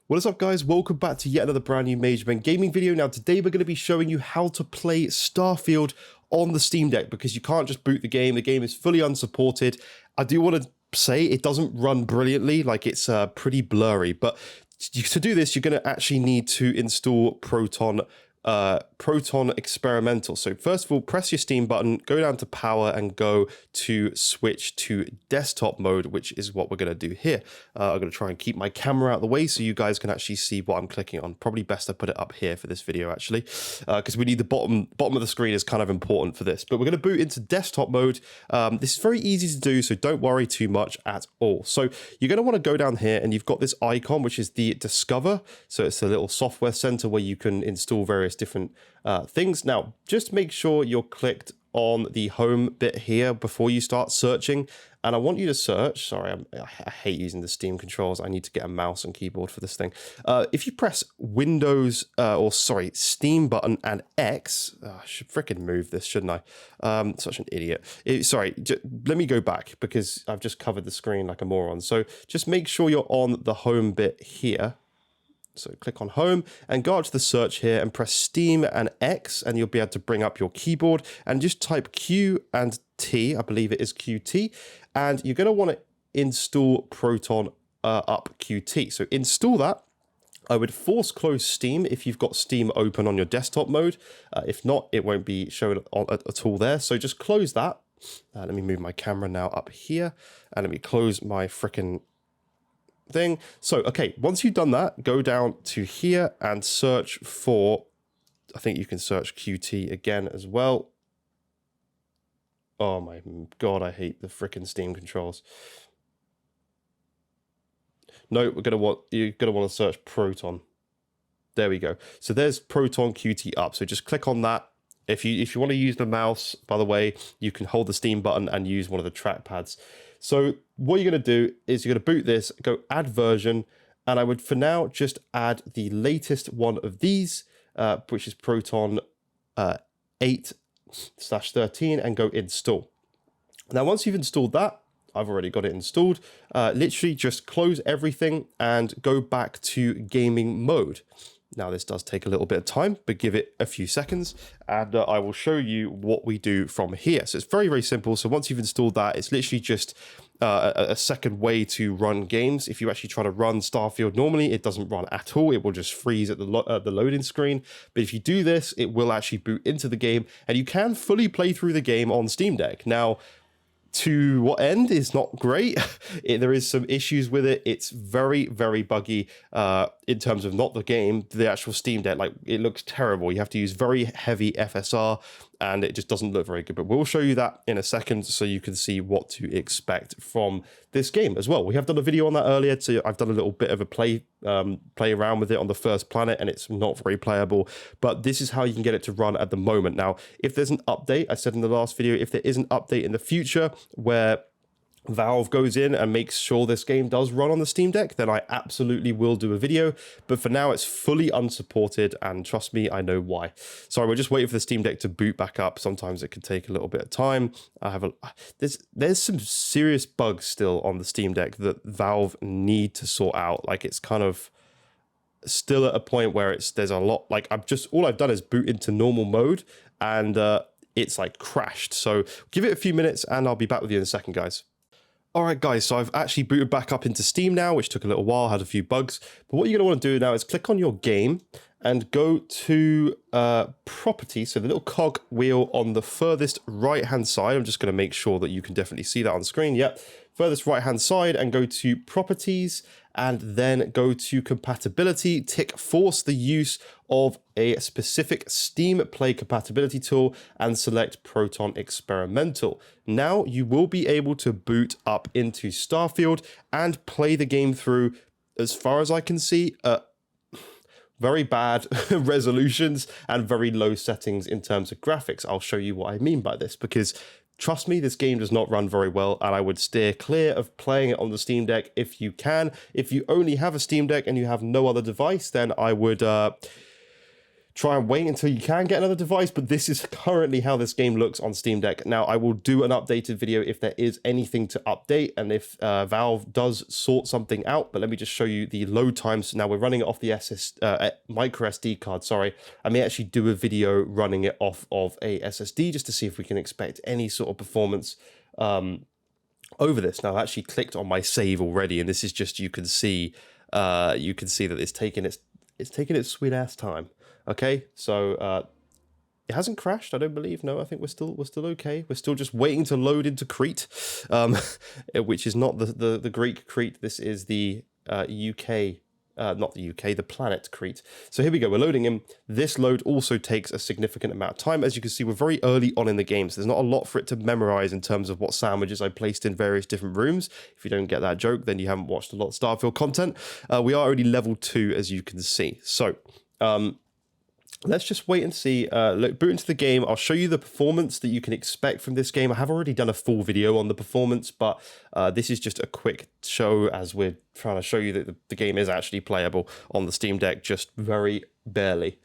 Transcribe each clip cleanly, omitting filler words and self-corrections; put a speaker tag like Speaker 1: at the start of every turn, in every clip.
Speaker 1: What is up, guys? Welcome back to yet another brand new Major Ben gaming video. Now today we're going to be showing you how to play Starfield on the Steam Deck, because you can't just boot the game. The game is fully unsupported. I do want to say it doesn't run brilliantly, like it's pretty blurry, but to do this you're going to actually need to install Proton Experimental. So first of all, press your Steam button, go down to power and go to switch to desktop mode, which is what we're going to do here. I'm going to try and keep my camera out of the way so you guys can actually see what I'm clicking on. Probably best I put it up here for this video actually, because we need the bottom of the screen is kind of important for this. But we're going to boot into desktop mode. This is very easy to do, so don't worry too much at all. So you're going to want to go down here and you've got this icon, which is the Discover. So it's a little software center where you can install various different things. Now just make sure you're clicked on the home bit here before you start searching, and I want you to search. Sorry, I hate using the Steam controls. I need to get a mouse and keyboard for this thing. If you press Steam button and X, I should freaking move this, shouldn't I? Such an idiot. Let me go back because I've just covered the screen like a moron. So just make sure you're on the home bit here. So click on home and go out to the search here and press Steam and X, and you'll be able to bring up your keyboard and just type Q and T. I believe it is QT, and you're going to want to install Proton up QT. So install that. I would force close Steam if you've got Steam open on your desktop mode. If not, it won't be shown at all there. So just close that. Let me move my camera now up here, and let me close my frickin' thing. So okay, once you've done that, go down to here and search for, I think you can search QT again as well. Oh my god, I hate the freaking Steam controls. No, you're gonna want to search Proton. There we go. So there's Proton QT up. So just click on that. If you want to use the mouse, by the way, you can hold the Steam button and use one of the trackpads. So what you're going to do is you're going to boot this, go add version, and I would for now just add the latest one of these, which is Proton 8/13, and go install. Now once you've installed that, I've already got it installed, literally just close everything and go back to gaming mode. Now this does take a little bit of time, but give it a few seconds and I will show you what we do from here. So it's very, very simple. So once you've installed that, it's literally just a second way to run games. If you actually try to run Starfield normally, it doesn't run at all. It will just freeze at the loading screen. But if you do this, it will actually boot into the game and you can fully play through the game on Steam Deck. Now, to what end is not great. There is some issues with it. It's very, very buggy in terms of not the game, the actual Steam Deck. Like, it looks terrible. You have to use very heavy FSR and it just doesn't look very good. But we'll show you that in a second so you can see what to expect from this game as well. We have done a video on that earlier, so I've done a little bit of a play around with it on the first planet, and it's not very playable, but this is how you can get it to run at the moment. Now, if there's an update, I said in the last video, if there is an update in the future where Valve goes in and makes sure this game does run on the Steam Deck, then I absolutely will do a video. But for now, it's fully unsupported, and trust me, I know why. Sorry, we're just waiting for the Steam Deck to boot back up. Sometimes it can take a little bit of time. There's some serious bugs still on the Steam Deck that Valve need to sort out. Like, it's kind of still at a point where there's a lot. Like, all I've done is boot into normal mode, and it's like crashed. So give it a few minutes, and I'll be back with you in a second, guys. Alright guys, so I've actually booted back up into Steam now, which took a little while, had a few bugs. But what you're going to want to do now is click on your game and go to properties, so the little cog wheel on the furthest right hand side. I'm just going to make sure that you can definitely see that on screen. Yep, furthest right hand side, and go to properties and then go to compatibility, tick force the use of a specific Steam Play compatibility tool, and select Proton Experimental. Now you will be able to boot up into Starfield and play the game through, as far as I can see, very bad resolutions and very low settings in terms of graphics. I'll show you what I mean by this, because trust me, this game does not run very well, and I would steer clear of playing it on the Steam Deck if you can. If you only have a Steam Deck and you have no other device, then I would try and wait until you can get another device, but this is currently how this game looks on Steam Deck. Now, I will do an updated video if there is anything to update and if Valve does sort something out, but let me just show you the load times. Now, we're running it off the micro SD card, sorry. I may actually do a video running it off of a SSD just to see if we can expect any sort of performance over this. Now, I've actually clicked on my save already, and this is just, you can see that it's taking its sweet ass time. Okay, so it hasn't crashed, I don't believe. No, I think we're still okay. We're still just waiting to load into Crete, which is not the Greek Crete. This is the UK, not the UK, the planet Crete. So here we go. We're loading in. This load also takes a significant amount of time. As you can see, we're very early on in the game, so there's not a lot for it to memorize in terms of what sandwiches I placed in various different rooms. If you don't get that joke, then you haven't watched a lot of Starfield content. We are already level 2, as you can see. So let's just wait and see. Look, boot into the game. I'll show you the performance that you can expect from this game. I have already done a full video on the performance, but this is just a quick show as we're trying to show you that the game is actually playable on the Steam Deck, just very barely.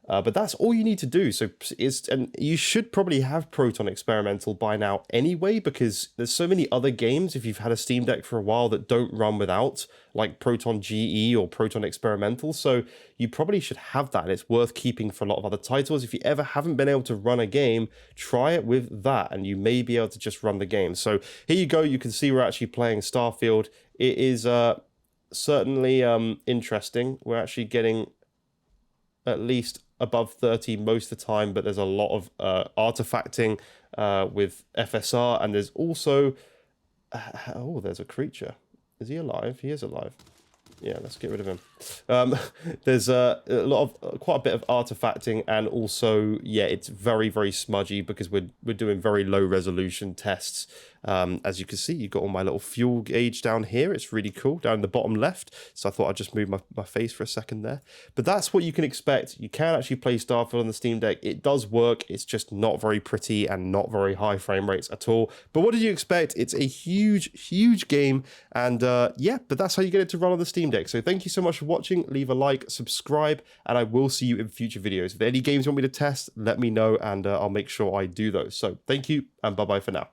Speaker 1: But that's all you need to do. And you should probably have Proton Experimental by now anyway, because there's so many other games, if you've had a Steam Deck for a while, that don't run without, like Proton GE or Proton Experimental. So you probably should have that, and it's worth keeping for a lot of other titles. If you ever haven't been able to run a game, try it with that, and you may be able to just run the game. So here you go. You can see we're actually playing Starfield. It is certainly interesting. We're actually getting at least above 30 most of the time, but there's a lot of artifacting with FSR, and there's also oh, there's a creature. Is he alive? He is alive. Yeah, let's get rid of him. There's quite a bit of artifacting, and also, yeah, it's very, very smudgy because we're doing very low resolution tests. As you can see, you've got all my little fuel gauge down here. It's really cool, down in the bottom left. So I thought I'd just move my face for a second there. But that's what you can expect. You can actually play Starfield on the Steam Deck. It does work. It's just not very pretty and not very high frame rates at all. But what did you expect? It's a huge, huge game. And yeah, but that's how you get it to run on the Steam Deck. So thank you so much for watching. Leave a like, subscribe, and I will see you in future videos. If there are any games you want me to test, let me know, and I'll make sure I do those. So thank you, and bye-bye for now.